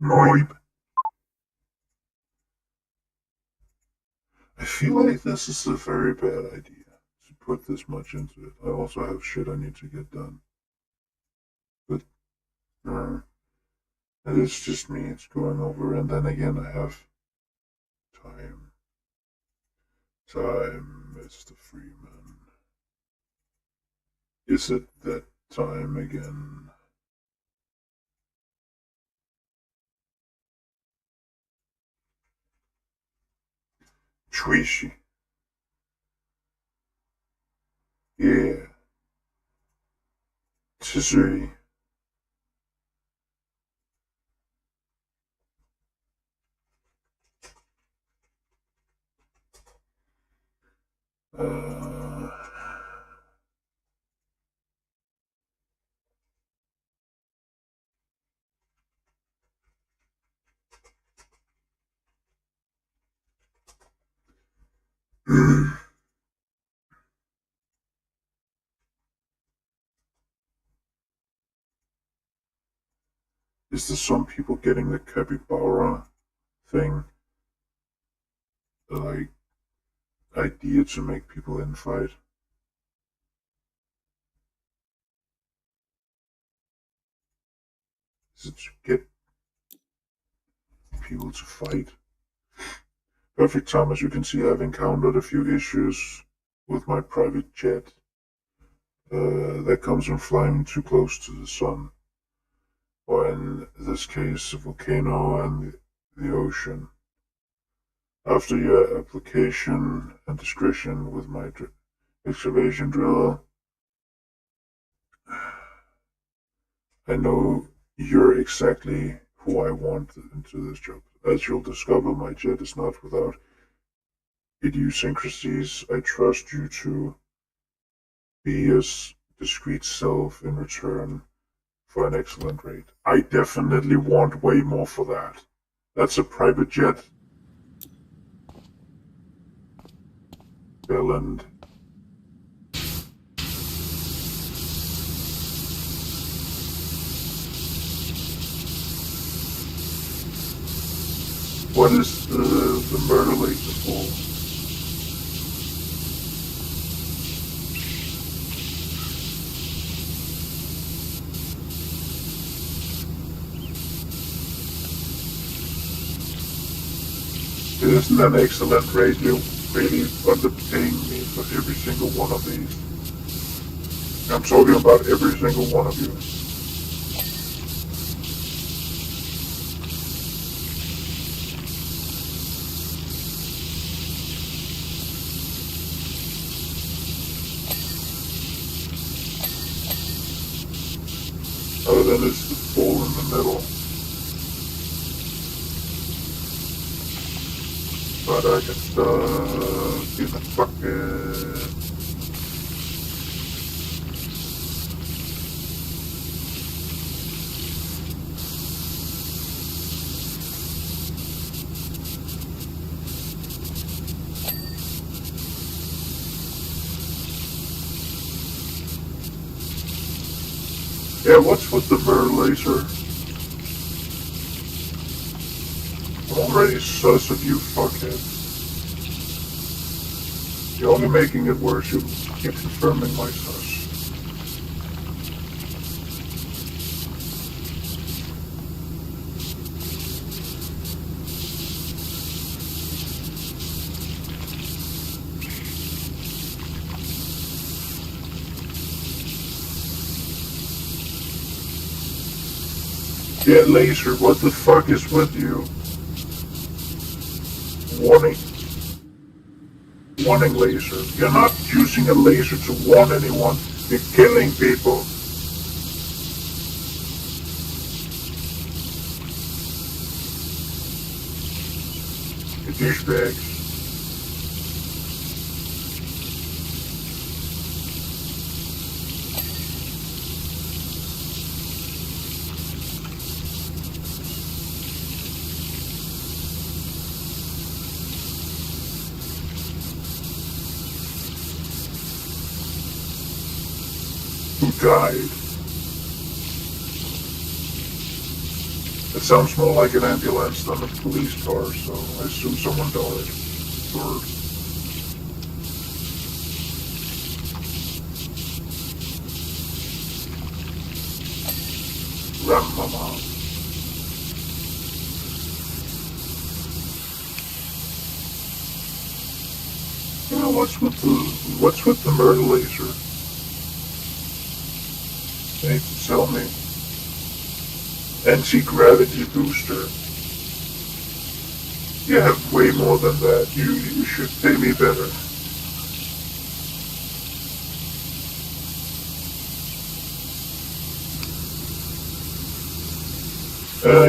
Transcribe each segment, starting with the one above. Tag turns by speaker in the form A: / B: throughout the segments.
A: Noip. I feel like this is a very bad idea to put this much into it. I also have shit I need to get done. But it's just me. It's going over, and then again, I have time. Time, Mr. Freeman. Is it that time again? Twishy. Yeah. Tissery. Uh, is there some people getting the capybara thing? Like, idea to make people infight? Is it to get people to fight? Perfect time, as you can see, I've encountered a few issues with my private jet. That comes from flying too close to the sun, or in this case, a volcano and the ocean. After your application and discretion with my excavation driller, I know you're exactly who I want into this job. As you'll discover, my jet is not without idiosyncrasies. I trust you to be your discreet self in return for an excellent rate. I definitely want way more for that. That's a private jet. Belland. What is the murder laser for? It isn't an excellent rate. You're really underpaying me for every single one of these. I'm talking about every single one of you. Other than it's the ball in the middle. But I get stuck in the bucket. Yeah, what's with the murder laser? I'm already sus of you fuckheads. You're only making it worse. You keep confirming my sus. Yeah, laser, what the fuck is with you? Warning. Warning laser. You're not using a laser to warn anyone. You're killing people. You douchebags. Who died? A It sounds more like an ambulance than a police car, so I assume someone died. Or Grandmama. You know, what's with the murder laser? They need to tell me. Anti-gravity booster. You have way more than that. You should pay me better.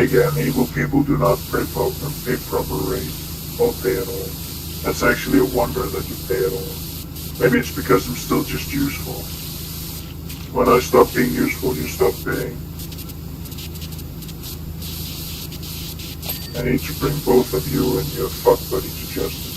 A: Again, evil people do not pay proper rate or pay at all. That's actually a wonder that you pay at all. Maybe it's because I'm still just useful. When I stop being useful, you stop paying. I need to bring both of you and your fuck buddy to justice.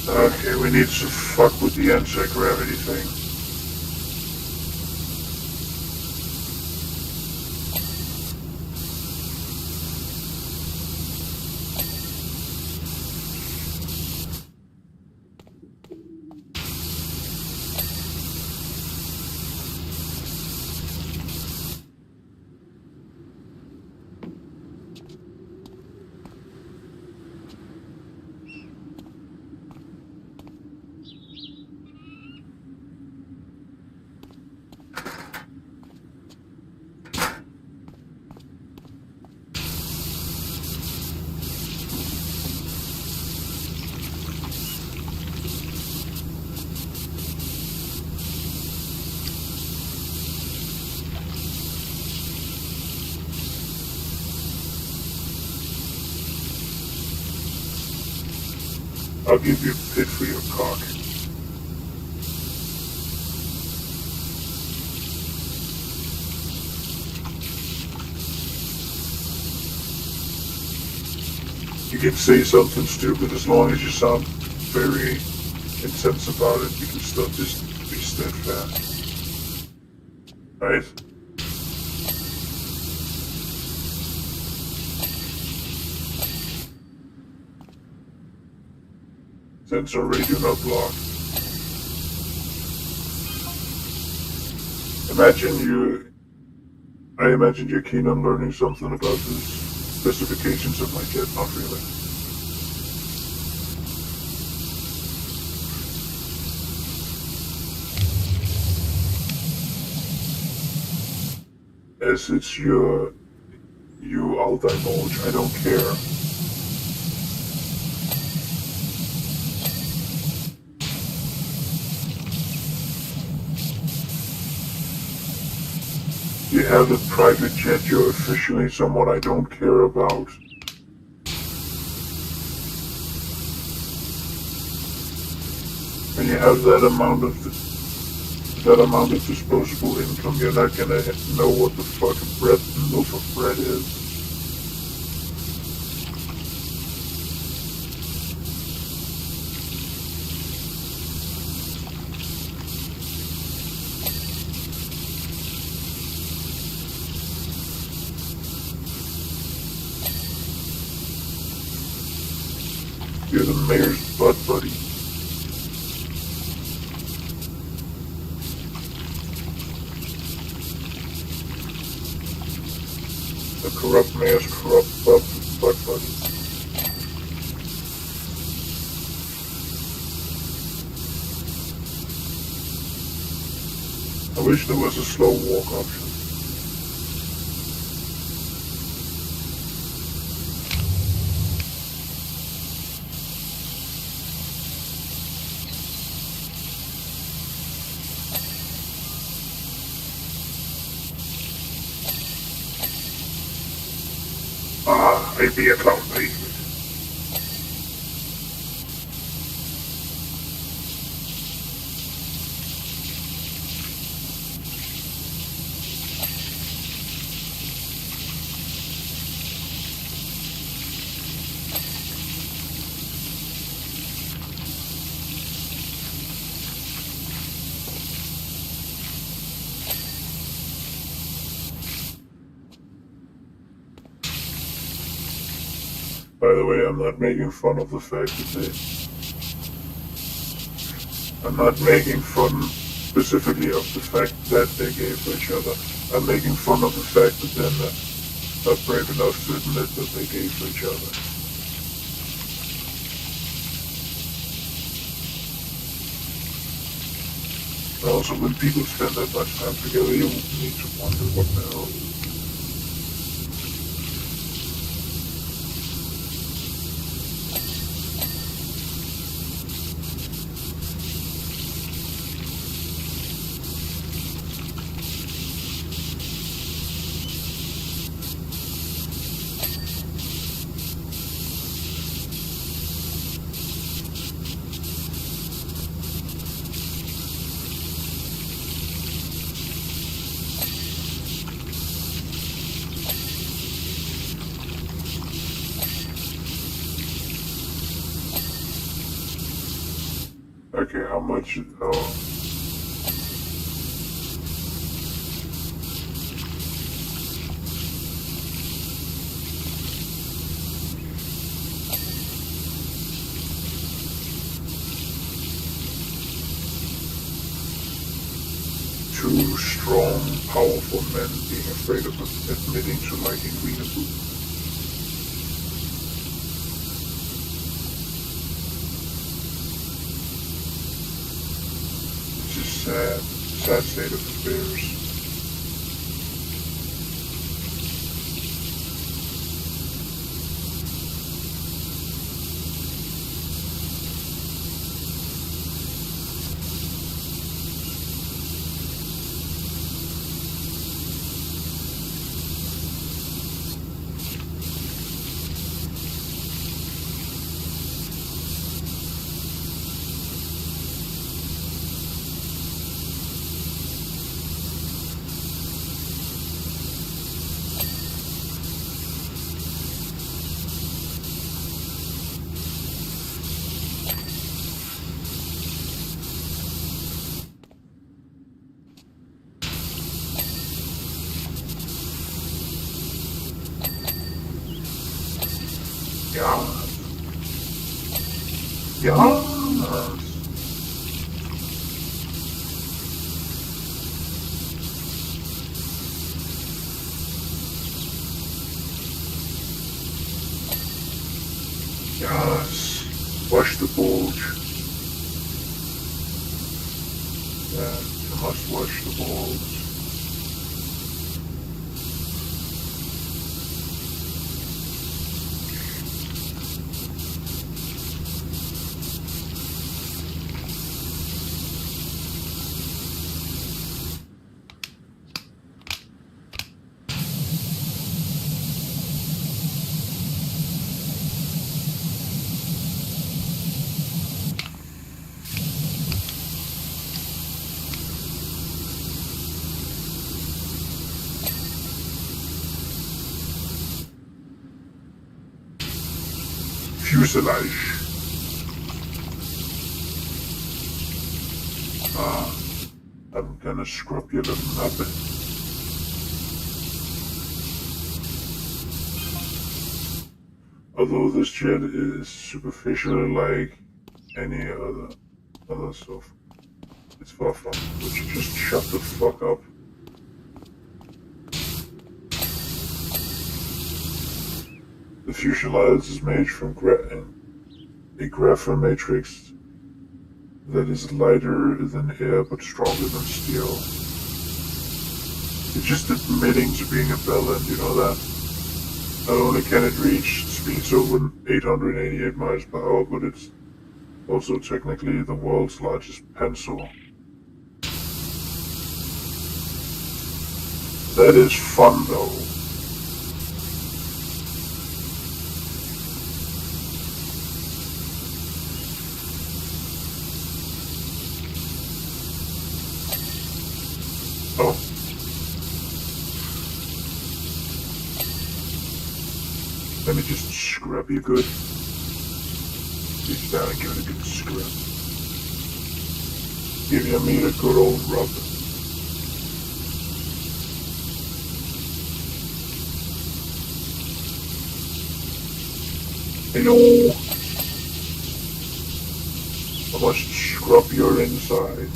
A: Okay, we need to fuck with the anti-gravity thing. I'll give you a pit for your cock. You can say something stupid as long as you sound very intense about it. You can still just be steadfast. Right? Sensor radio not blocked. I imagine you're keen on learning something about the specifications of my jet, not really. As it's you, I'll divulge. I don't care. You have a private jet, you're officially someone I don't care about. When you have that amount of disposable income, you're not gonna know what the fuck a loaf of bread is. You're the mayor's butt buddy. The corrupt mayor's corrupt butt buddy. I wish there was a slow walk option. Maybe a clown baby. By the way, I'm not making fun of the fact that I'm not making fun specifically of the fact that they gay for each other. I'm making fun of the fact that they're not brave enough to admit that they gay for each other. And also, when people spend that much time together, you need to wonder what the hell. Okay, how much? Two strong, powerful men being afraid of admitting to liking greener food. It's a sad state of affairs. Yeah. Yes. Wash the bulge. Yeah, you must wash the bulge. Fuselage. I'm gonna scrub your little nubbin. Although this jet is superficially like any other stuff, it's far from. Would you just shut the fuck up? The fuselage is made from a graphene matrix that is lighter than air but stronger than steel. It's just admitting to being a bellend, you know that? Not only can it reach speeds over 888 miles per hour, but it's also technically the world's largest pencil. That is fun though. Let me just scrub you good. Reach down and give it a good scrub. Give your meat a good old rub. Hello. I must scrub your inside.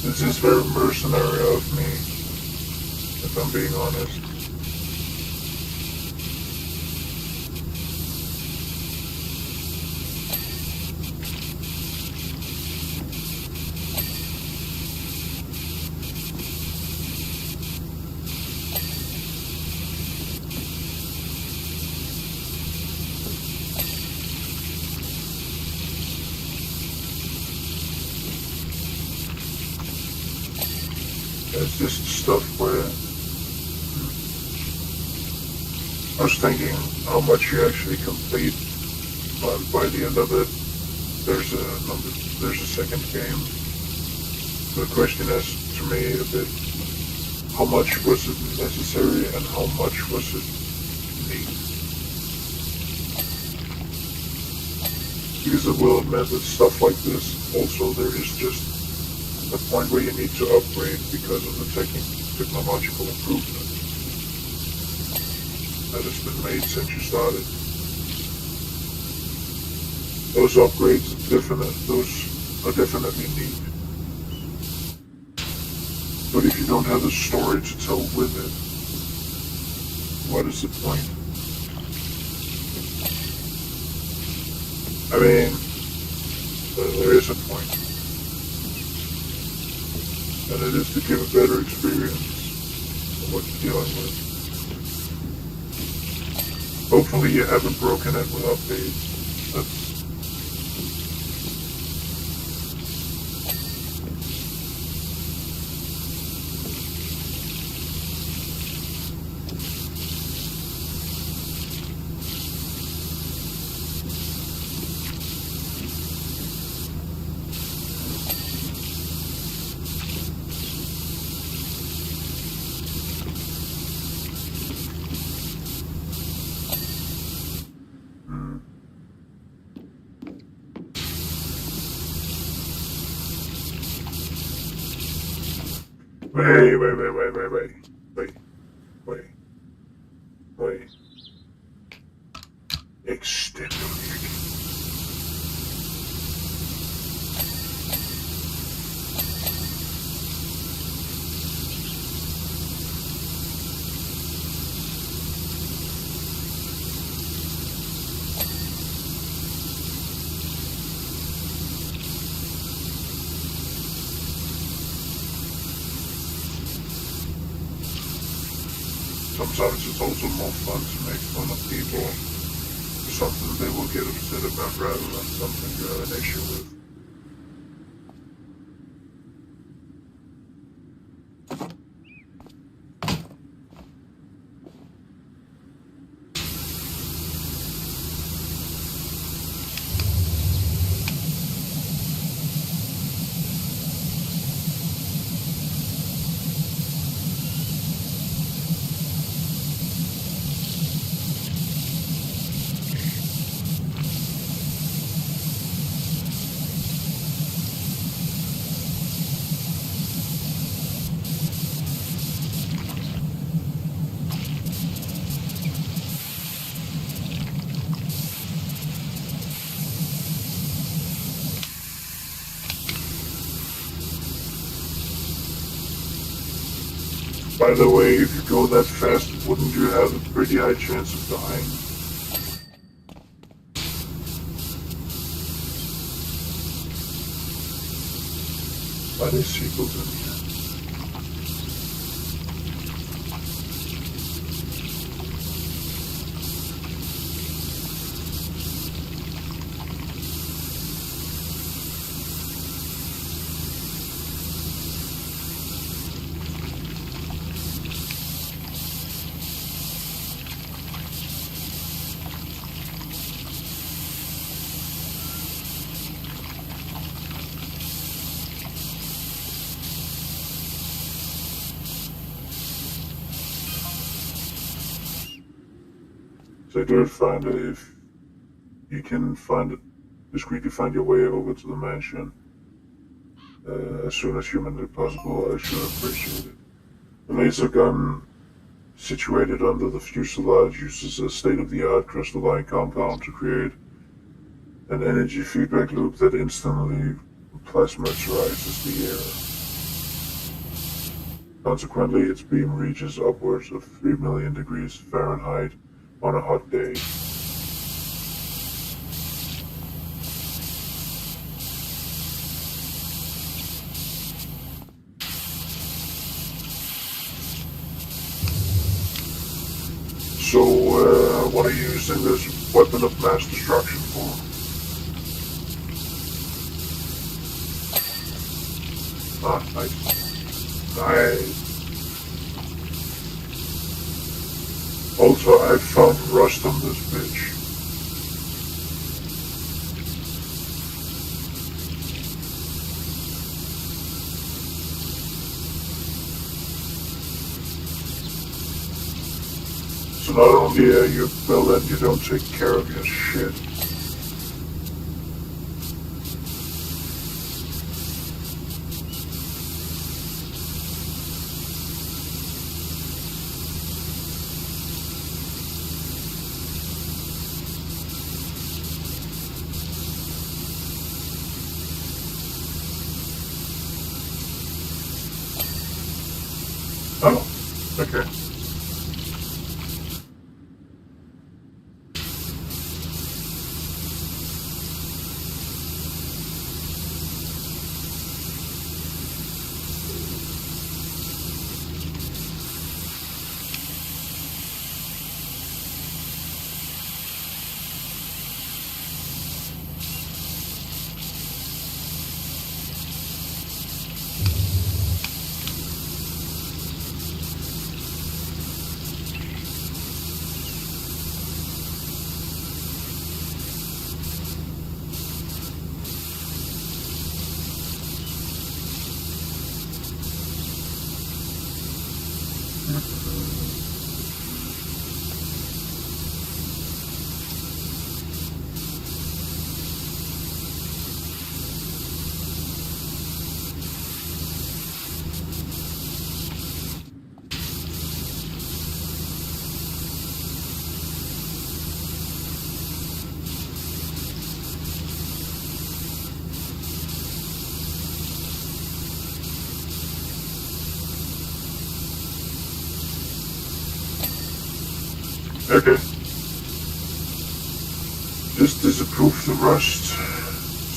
A: This is very mercenary of me, if I'm being honest. It's just stuff where I was thinking how much you actually complete, but by the end of it, there's a second game. The question is, to me, a bit, how much was it necessary and how much was it need? Because I will admit that stuff like this, also there is just a point where you need to upgrade because of the technological improvement that has been made since you started. Those upgrades are definitely neat. But if you don't have the story to tell with it, what is the point? I mean, there is a point. And it is to give a better experience of what you're dealing with. Hopefully you haven't broken it with updates. That's Wait. Extenuating. Sometimes it's also more fun to make fun of people for something they will get upset about rather than something you have an issue with. By the way, if you go that fast, wouldn't you have a pretty high chance of dying? Are there sequels in here? So do it, find it if you can find it, discreetly find your way over to the mansion as soon as humanly possible. I should appreciate it. The laser gun situated under the fuselage uses a state-of-the-art crystalline compound to create an energy feedback loop that instantly plasmatizes the air. Consequently, its beam reaches upwards of 3 million degrees Fahrenheit on a hot day. So, what are you using this weapon of mass destruction for? Ah, nice. Nice. Also, I found rust on this bitch. So not only are you a villain, you don't take care of your shit. Oh, okay. Okay. Just disapprove the rust,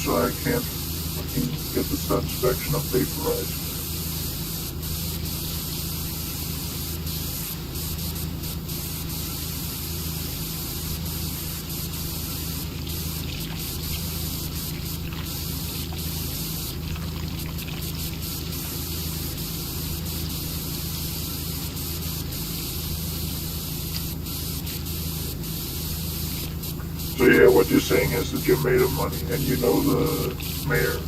A: so I can't fucking get the satisfaction of vaporized. So yeah, what you're saying is that you're made of money, and you know the mayor.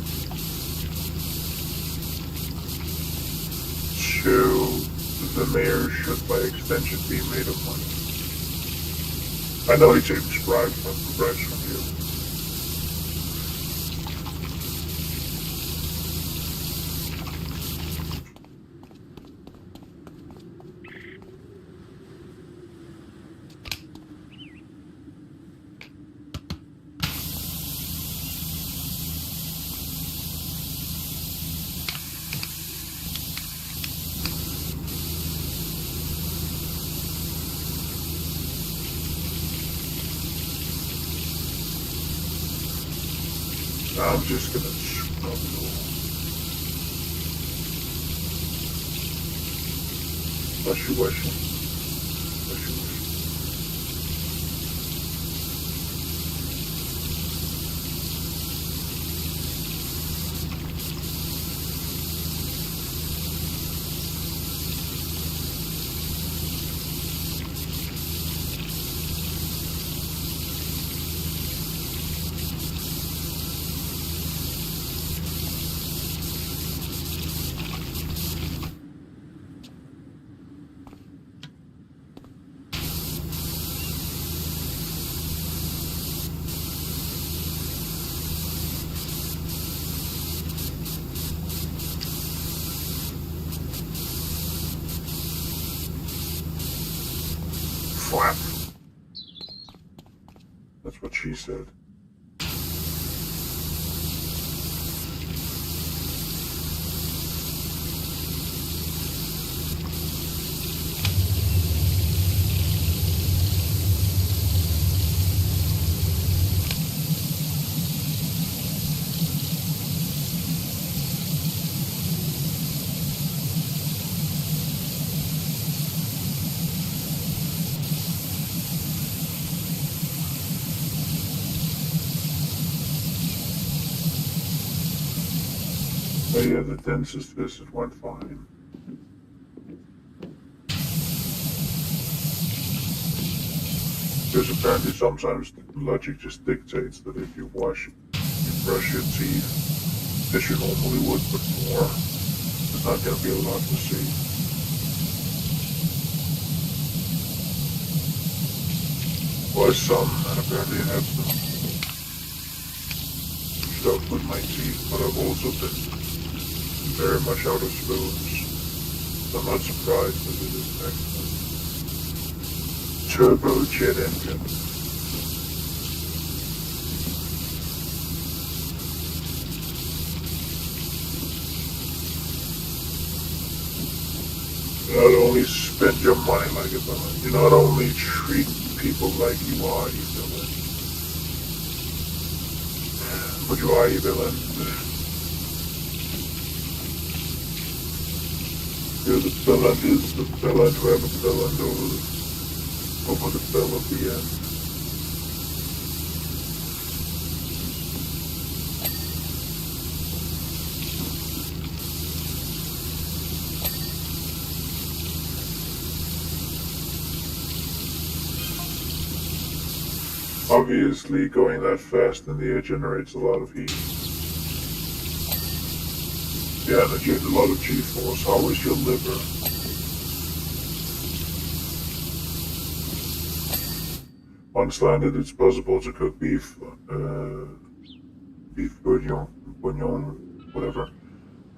A: So the mayor should, by extension, be made of money. I know he takes bribes from you. I'm just gonna struggle. Wishy-washy. Flap. That's what she said. Oh yeah, the dentist visit went fine. Because apparently sometimes logic just dictates that if you brush your teeth, as you normally would, but more, there's not going to be a lot to see. Or some, and apparently I have some stuff with my teeth, but I've also been very much out of spoons. So I'm not surprised that it is an excellent turbojet engine. You not only spend your money like a villain, you not only treat people like you are a villain, but you are a villain. You're the villain is the villain who have a villain over the bill at the end. Obviously, going that fast in the air generates a lot of heat. Yeah, and you have a lot of G-force. How is your liver? Once landed, it's possible to cook beef bouillon, whatever,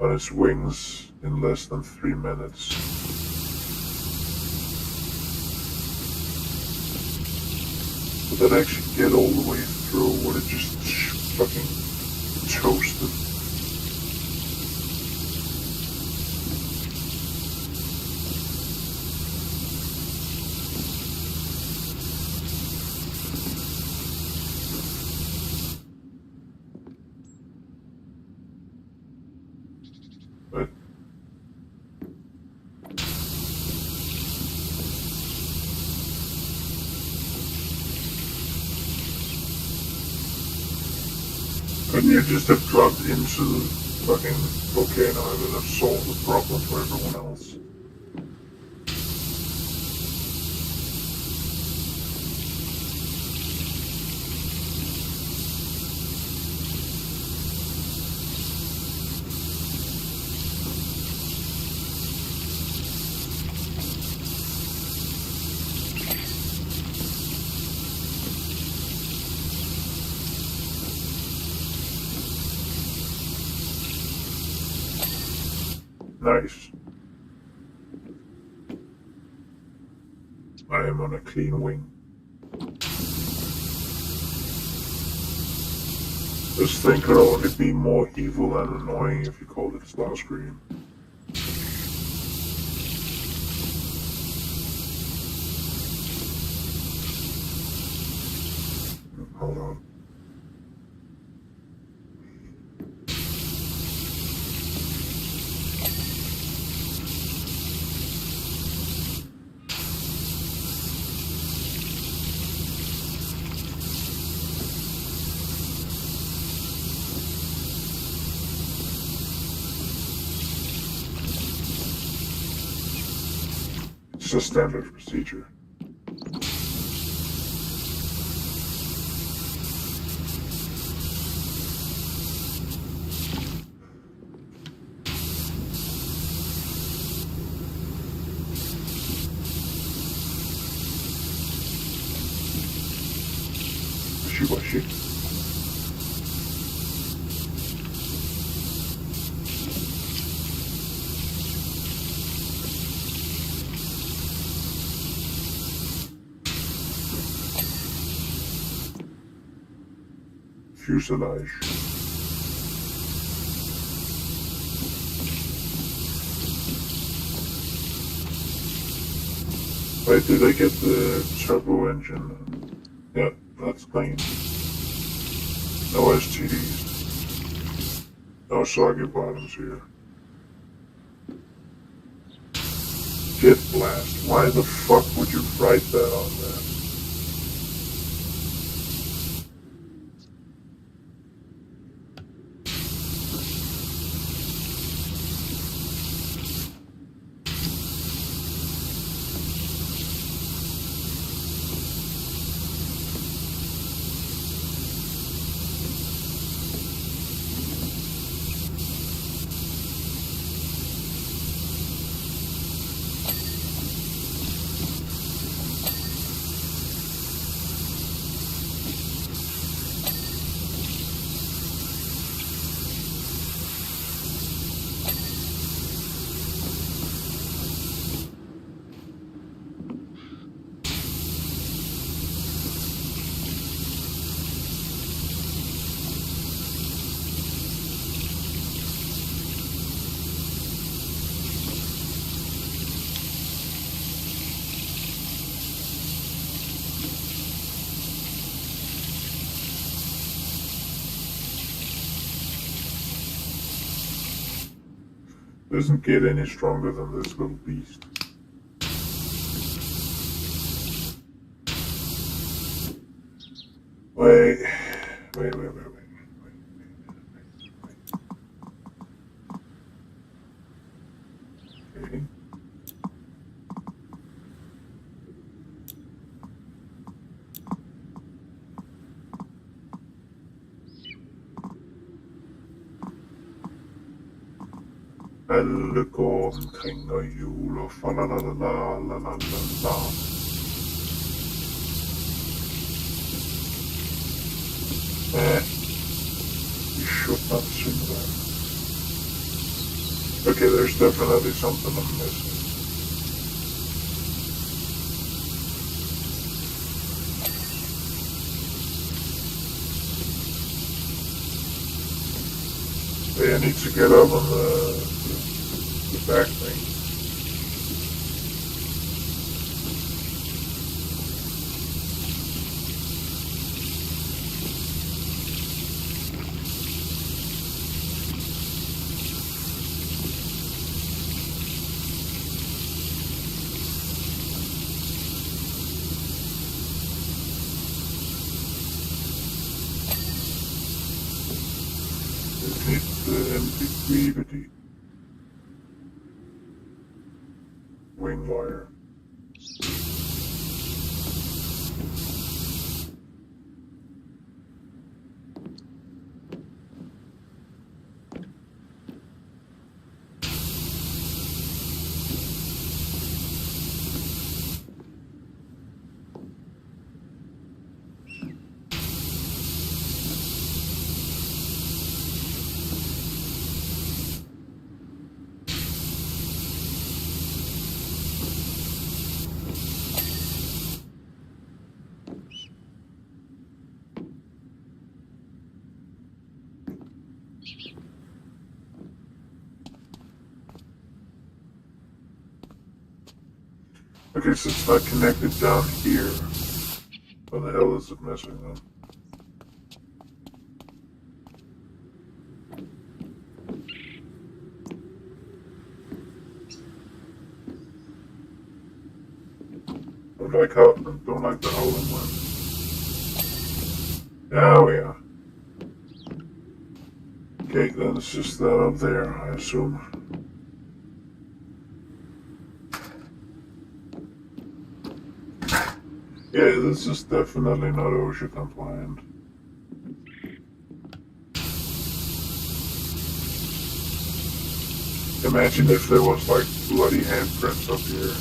A: on its wings in less than 3 minutes. But that actually get all the way through, would it just fucking toasted? Couldn't you just have dropped into the fucking volcano and would have solved the problem for everyone else? Nice. I am on a clean wing. This thing could only be more evil and annoying if you called it Starscream. Hold on. is a standard procedure. Wishy-washy. Fuselage. Wait, did I get the turbo engine? Yeah, that's clean. No STDs. No soggy bottoms here. Jet blast. Why the fuck would you write that on that? Doesn't get any stronger than this little beast. Wait. Okay. Alle går omkring og juler, falalalalalalalala. You should not sing that. Okay, there's definitely something I'm missing. Okay, I need to get up on the back thing. It needs the empty wing wire. Okay, so it's not connected down here. What the hell is it missing then? Don't like the hole-in one. Oh yeah. Okay, then it's just that up there, I assume. Yeah, this is definitely not OSHA compliant. Imagine if there was like bloody handprints up here.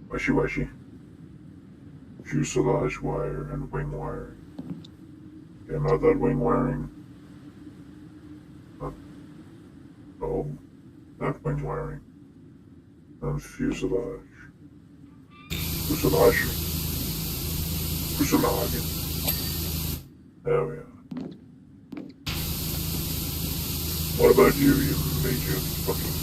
A: Wishy-washy. Fuselage wire and wing wiring. Okay, not that wing wiring. Oh, that wing wiring. And fuselage. Fuselage. Fuselage. There we are. What about you? You major fucking mistake.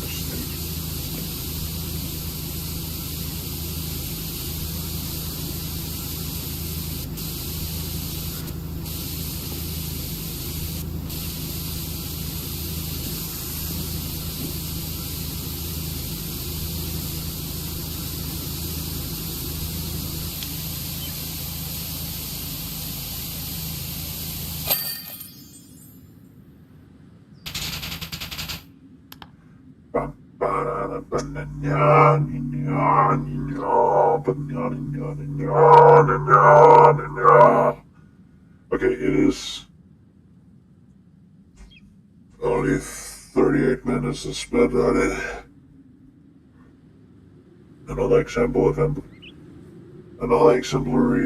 A: Okay, it is only 38 minutes to spend on it. Another exemplary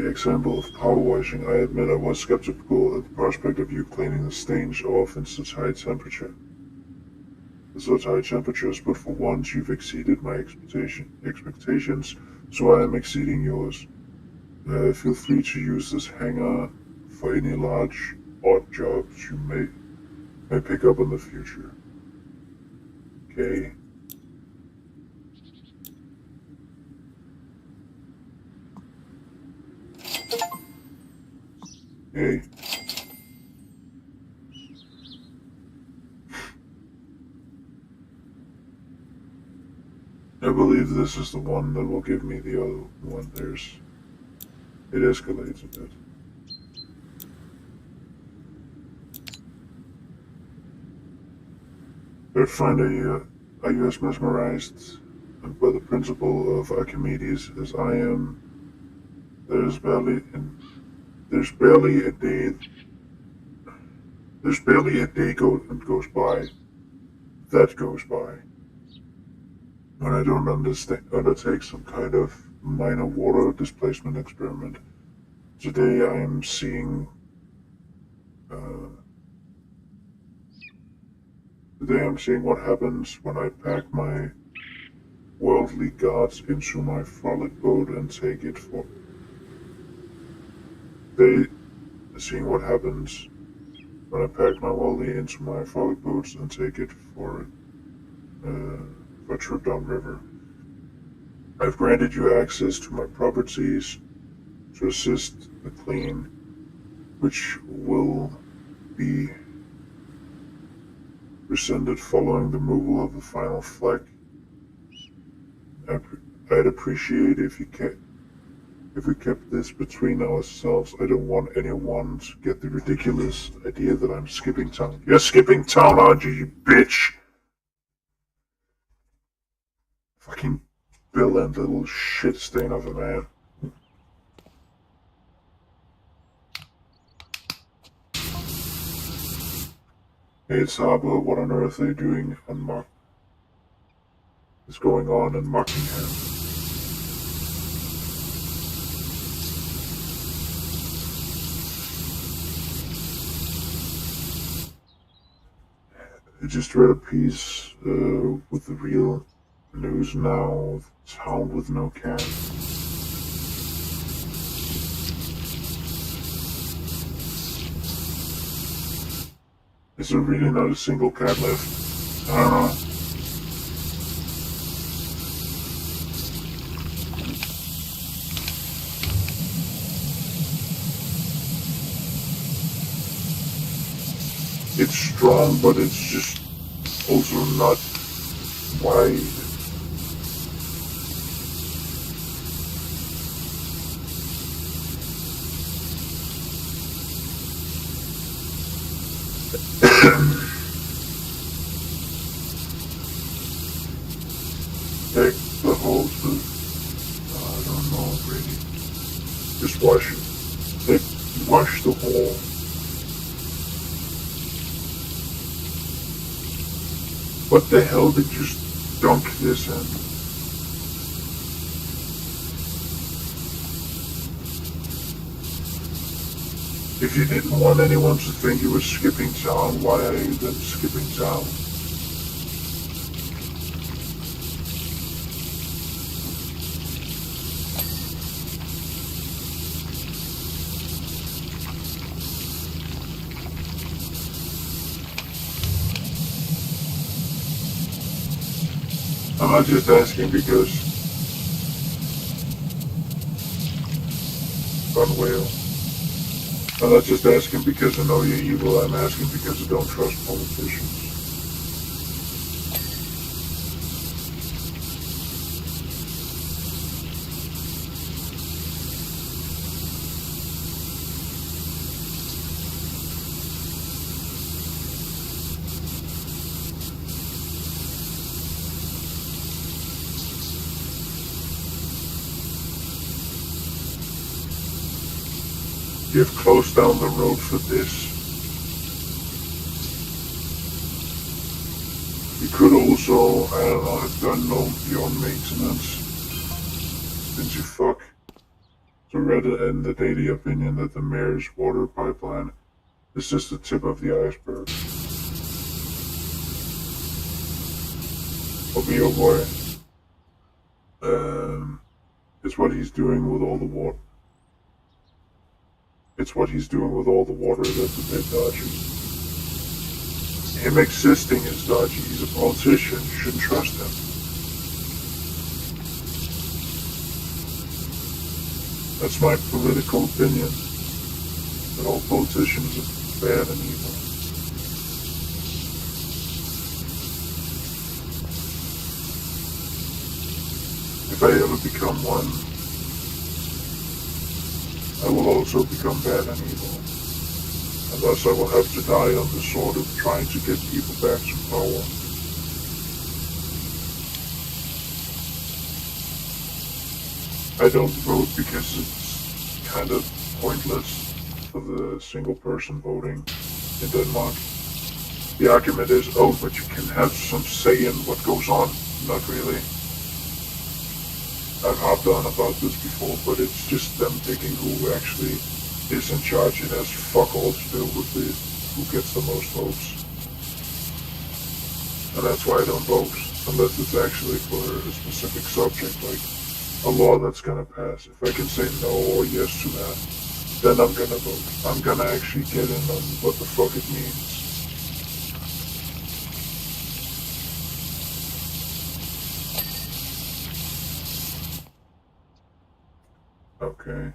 A: example of power washing. I admit I was skeptical at the prospect of you cleaning the stains off in such high temperature. Such high temperatures, but for once you've exceeded my expectations, so I am exceeding yours. Feel free to use this hangar for any large, odd jobs you may pick up in the future. Okay. Okay. I believe this is the one that will give me the other one. It escalates a bit. I find are you as mesmerized by the principle of Archimedes as I am? There's barely a day goes by when I don't undertake some kind of minor water displacement experiment. Today I am seeing what happens when I pack my worldly gods into my frolic boat and take it for. Seeing what happens when I pack my worldly into my frolic boats and take it for a trip downriver. I've granted you access to my properties to assist the clean, which will be rescinded following the removal of the final fleck. I'd appreciate if we kept this between ourselves. I don't want anyone to get the ridiculous idea that I'm skipping town. You're skipping town, aren't you, you bitch? Fucking Bill and little shit stain of a man. Hey, it's Harbor. What on earth are you doing on is going on in Muckingham? I just read a piece with the real news now. Town with no cat. Is there really not a single cat left? I don't know. It's strong, but it's just also not wide. Take the hoses. I don't know, really. Just wash it. Wash the hole. What the hell did you just dunk this in? If you didn't want anyone to think you were skipping town, why are you then skipping town? I'm not just asking because Gun whale. I'm not just asking because I know you're evil, I'm asking because I don't trust politicians. You've closed down the road for this. You could also, I don't know, have done your own maintenance. Didn't you fuck? So rather in the daily opinion that the mayor's water pipeline is just the tip of the iceberg. I'll be your boy. It's what he's doing with all the water. It's what he's doing with all the water that's a bit dodgy. Him existing is dodgy. He's a politician. You shouldn't trust him. That's my political opinion. That all politicians are bad and evil. If I ever become one, I will also become bad and evil. And thus I will have to die on the sword of trying to get people back to power. I don't vote because it's kind of pointless for the single person voting in Denmark. The argument is, oh, but you can have some say in what goes on. Not really. I've harped on about this before, but it's just them picking who actually is in charge. It has fuck all to do with who gets the most votes. And that's why I don't vote, unless it's actually for a specific subject, like a law that's gonna pass. If I can say no or yes to that, then I'm gonna vote. I'm gonna actually get in on what the fuck it means. Okay.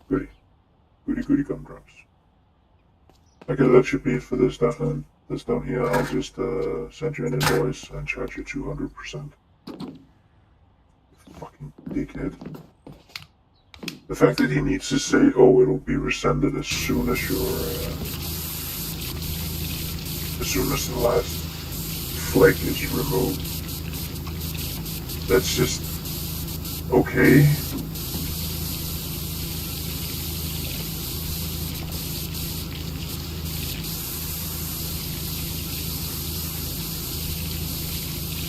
A: Goody. Goody gumdrops. Okay, that should be it for this down here. I'll just send you an invoice and charge you 200%. Fucking dickhead. The fact that he needs to say, oh, it'll be rescinded as soon as the last flake is removed. That's just okay.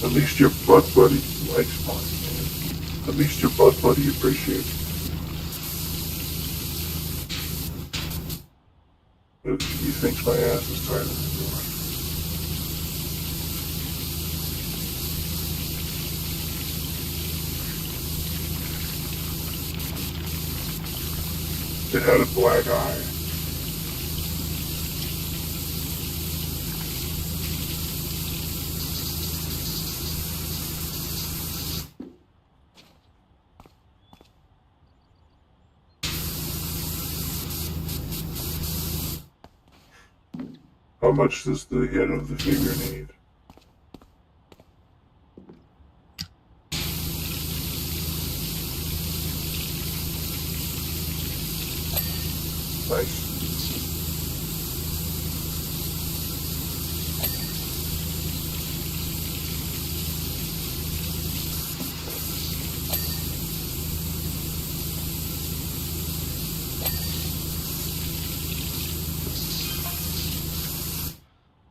A: At least your butt buddy likes mine, man. At least your butt buddy appreciates it. But he thinks my ass is tighter than yours. It had a black eye. How much does the head of the figure need? Nice.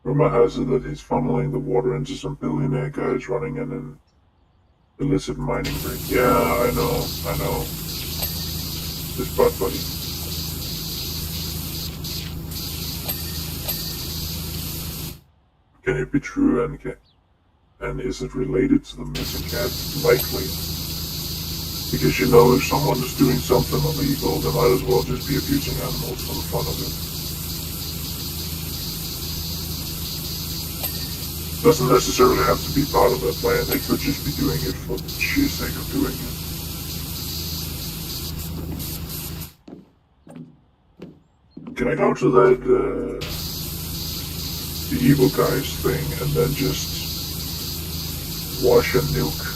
A: Rumor has it that he's funneling the water into some billionaire guys running an illicit mining rig. Yeah, I know. This butt buddy. Can it be true, and is it related to the missing cat? Likely. Because you know, if someone is doing something illegal, they might as well just be abusing animals for the fun of it. Doesn't necessarily have to be part of that plan. They could just be doing it for the sheer sake of doing it. Can I go to that, the evil guys thing and then just wash and nuke?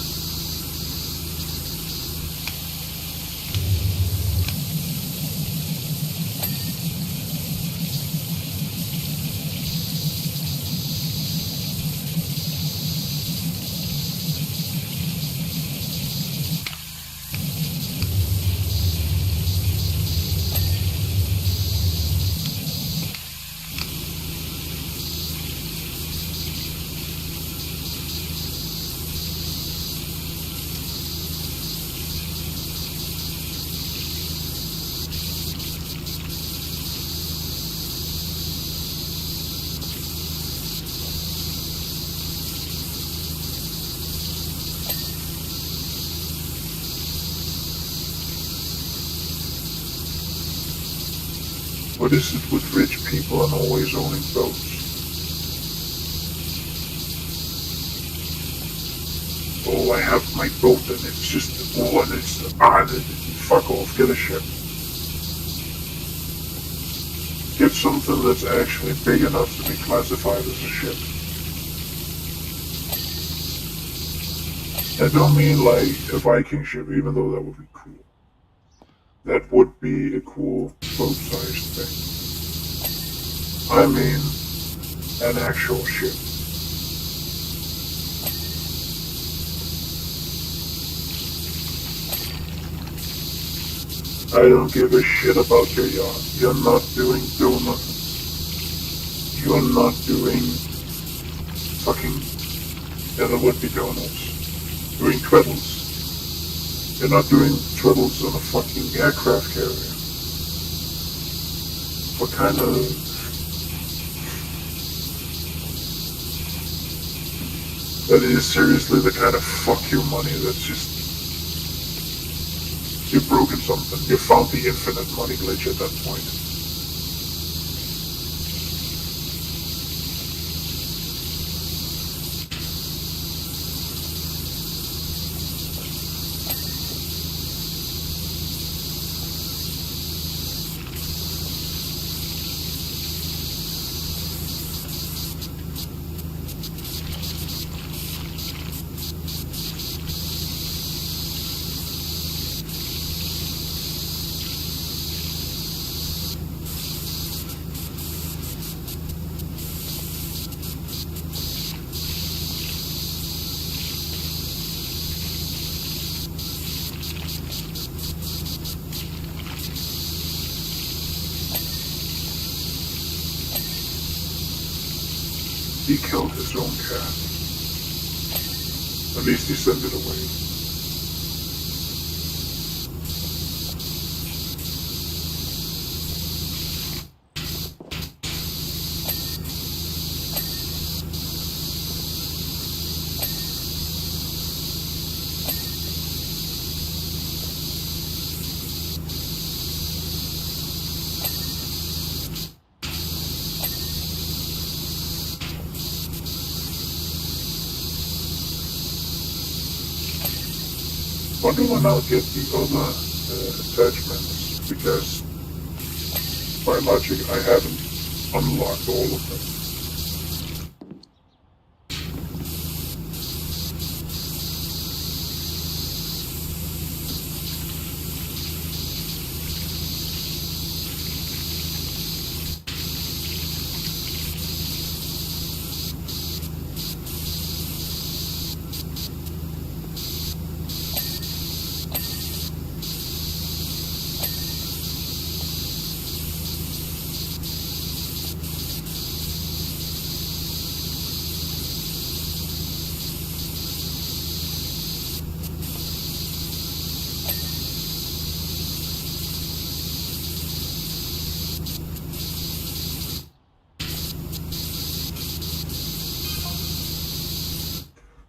A: What is it with rich people and always owning boats? Oh, I have my boat and it's just, fuck off, get a ship. Get something that's actually big enough to be classified as a ship. I don't mean like a Viking ship, even though that would be cool. That would be a cool boat-sized thing. I mean, an actual ship. I don't give a shit about your yacht. You're not doing donuts. You're not doing fucking, yeah, that would be donuts. Doing twiddles. You're not doing twiddles on a fucking aircraft carrier. What kind of... That is seriously the kind of fuck you money that's just... You've broken something. You found the infinite money glitch at that point. He killed his own cat. At least he sent it away. Wonder when I'll get the other attachments, because by logic I haven't unlocked all of them.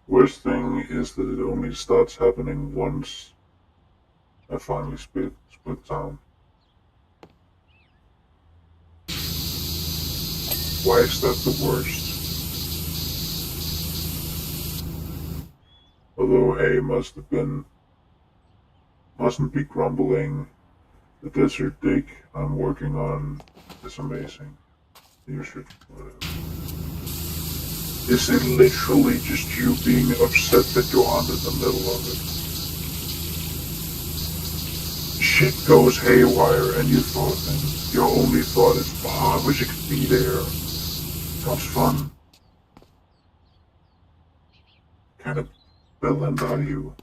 A: Worst thing is that it only starts happening once I finally split down. Why is that the worst? Although hay mustn't be grumbling. The desert dig I'm working on is amazing. You should, whatever. Is it literally just you being upset that you're under the middle of it? Shit goes haywire and your only thought is, I wish I could be there. Sounds fun. Kind of villain are you?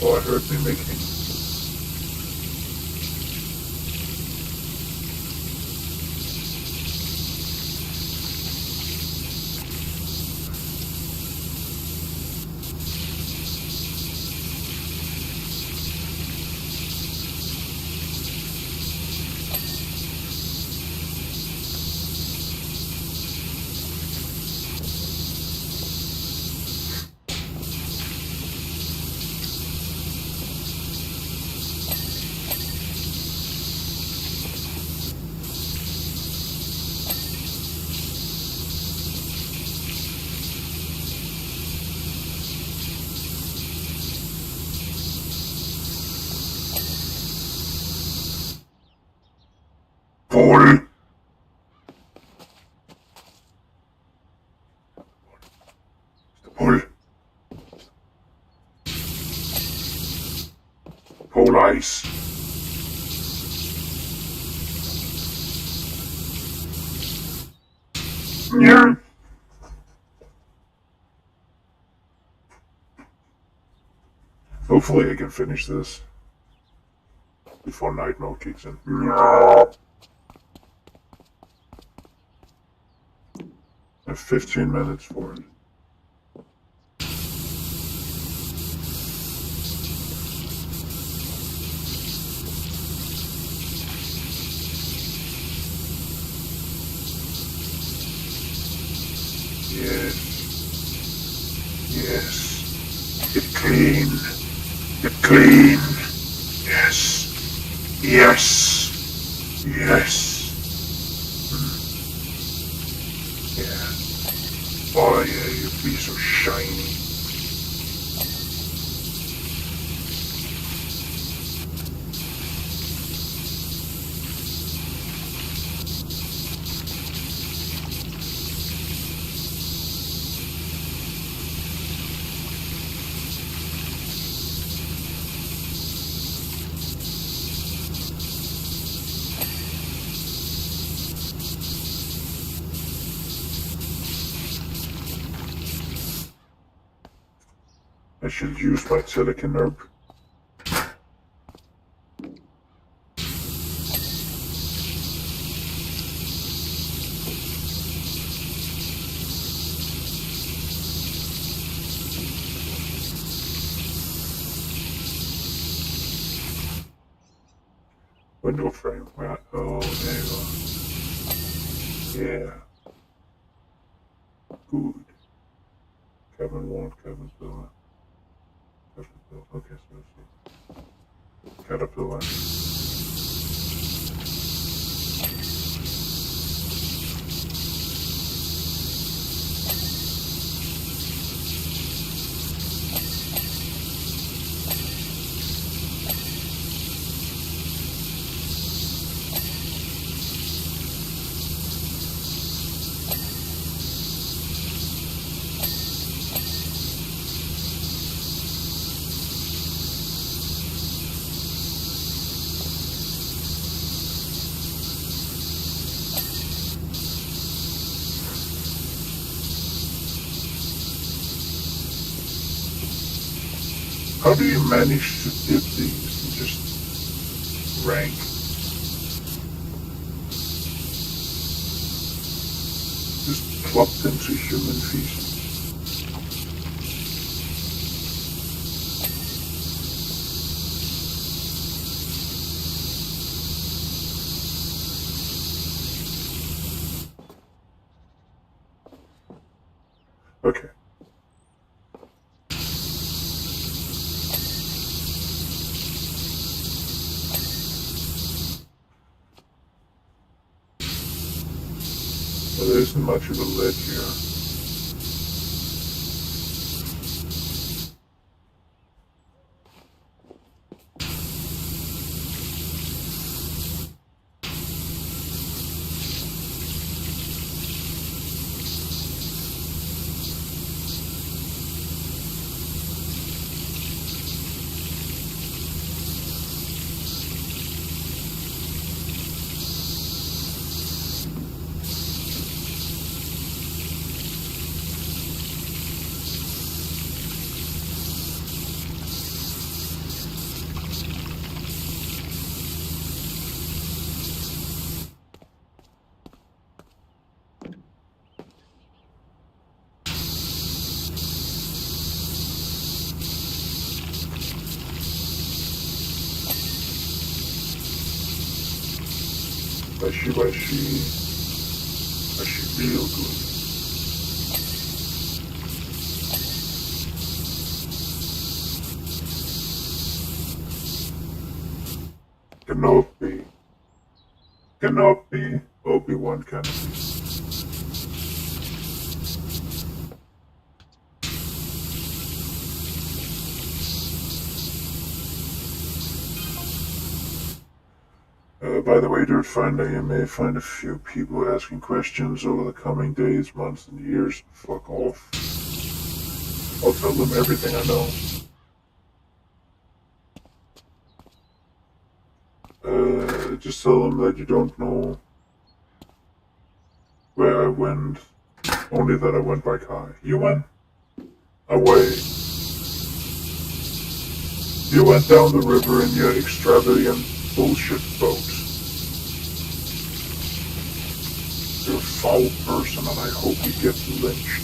A: Oh, it hurt me making. Pull! Pull! Pull ice! Yeah. Hopefully I can finish this before night mode kicks in. I have 15 minutes for it. Yes. Yes. Get clean. Get clean. Yes. Yes. Yes. Yeah. Oh yeah, you'd be so shiny. I should use my silicon herb. Window frame. Where? Oh, there you are. Yeah. Good. Cabin 1, cabin 2. Caterpillar. Okay, so let's see. Caterpillar. How do you manage to dip these and just rank? Just plopped into human feces. Okay. Well, there isn't much of a lid here. I she feel good. Cannot be Obi-Wan Kenobi. By the way, Dirt Finder, you may find a few people asking questions over the coming days, months, and years. Fuck off. I'll tell them everything I know. Just tell them that you don't know where I went, only that I went by car. You went away. You went down the river in your extravagant bullshit boat. You're a foul person and I hope you get lynched.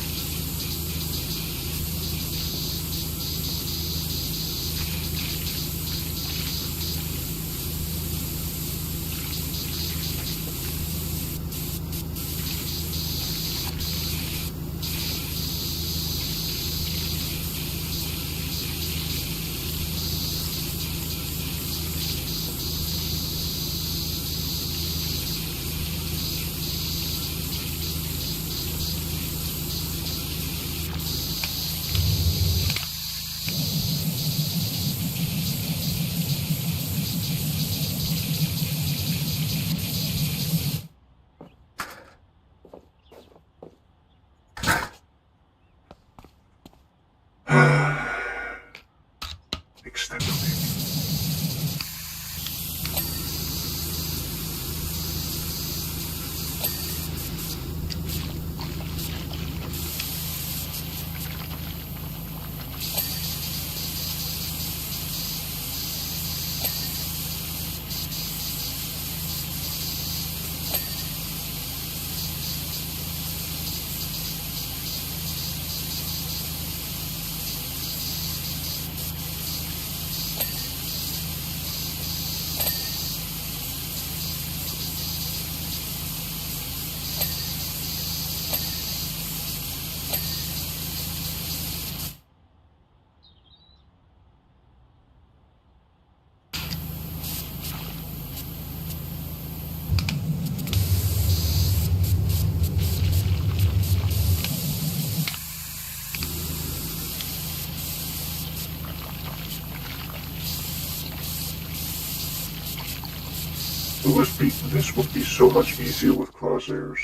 A: This would be so much easier with crosshairs.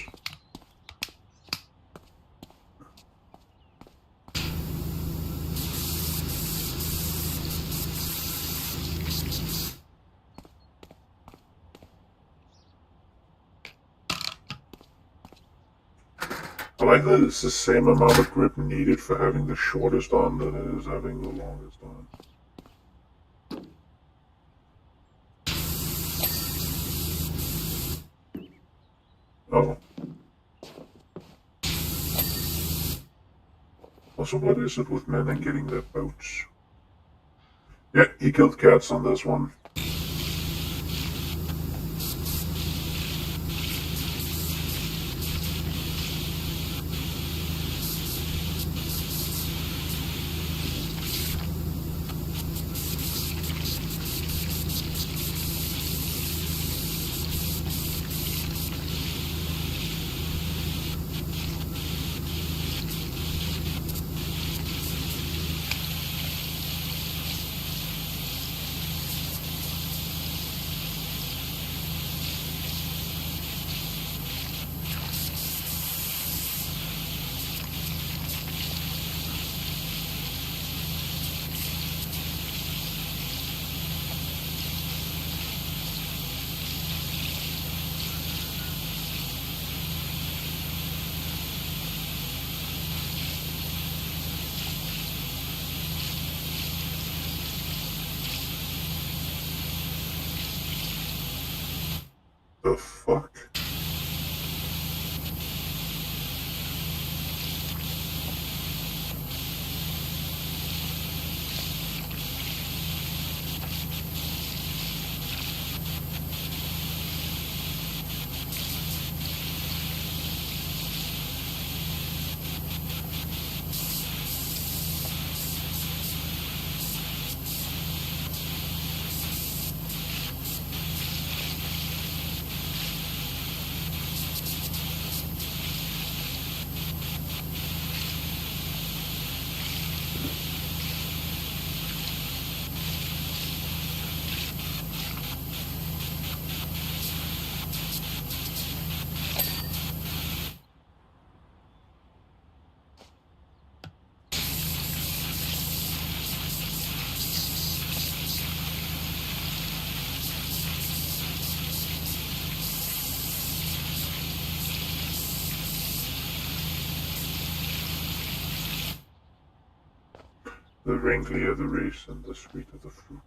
A: I like that it's the same amount of grip needed for having the shortest arm than it is having the longest arm. Oh. Also, what is it with men and getting their boats? Yeah, he killed cats on this one. The fuck? The wrinklier the race and the sweeter the fruit.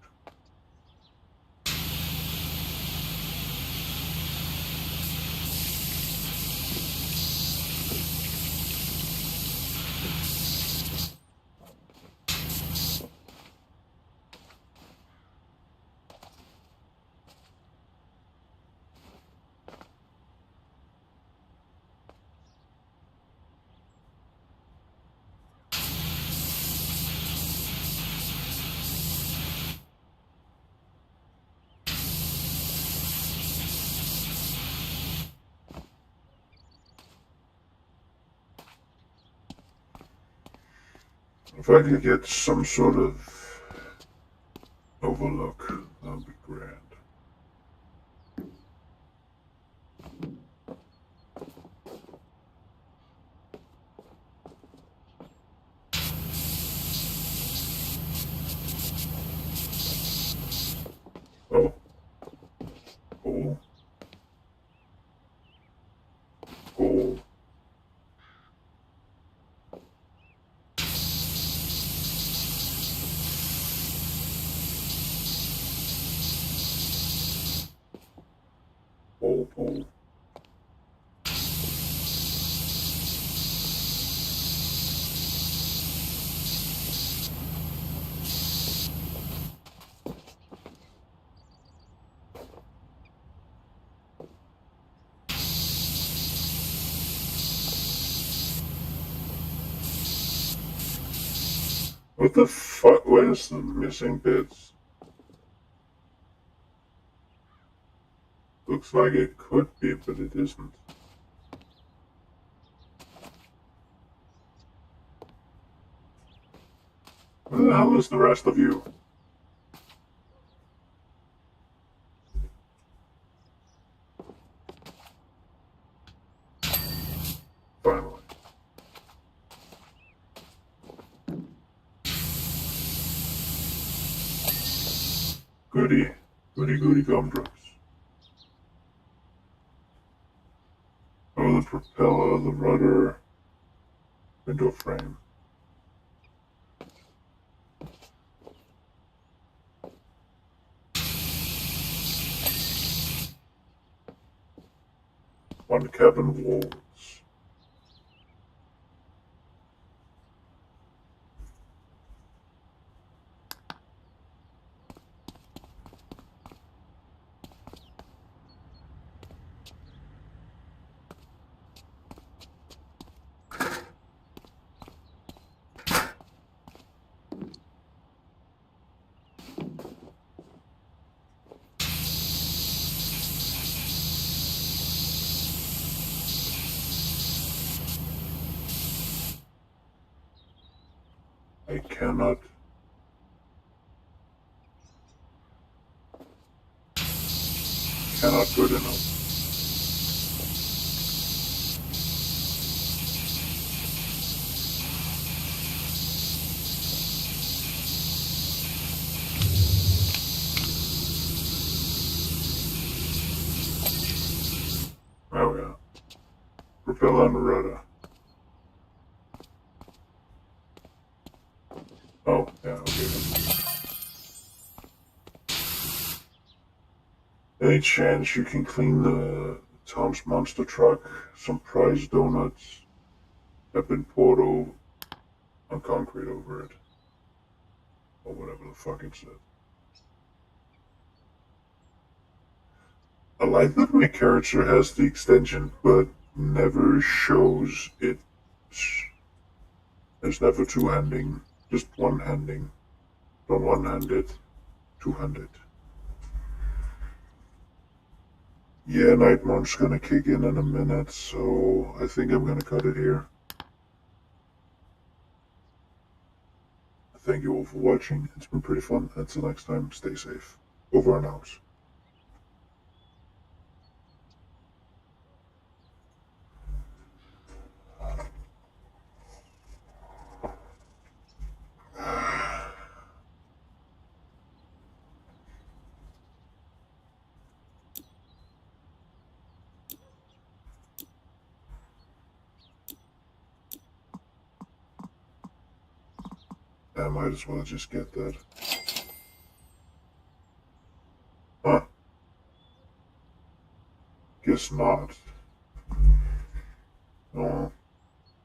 A: If I could get some sort of overlook, that would be grand. Oh. Cool. Cool. Cool. What the fuck? Where's the missing bits? Looks like it could be, but it isn't. Where the hell is the rest of you? Goody gumdrops. Oh, the propeller, the rudder, window frame. One cabin walls. I cannot put enough. Oh yeah. Propeller and rudder. Oh, yeah, okay. Any chance you can clean the Tom's Monster Truck? Some prize donuts have been poured over on concrete over it. Or whatever the fuck it said. I like that my character has the extension, but never shows it. There's never two-handing, just one-handing. Don't one-hand it, two-handed. Yeah, night mode's gonna kick in a minute, so I think I'm gonna cut it here. Thank you all for watching. It's been pretty fun. Until next time, stay safe. Over and out. I might as well just get that. Huh. Guess not.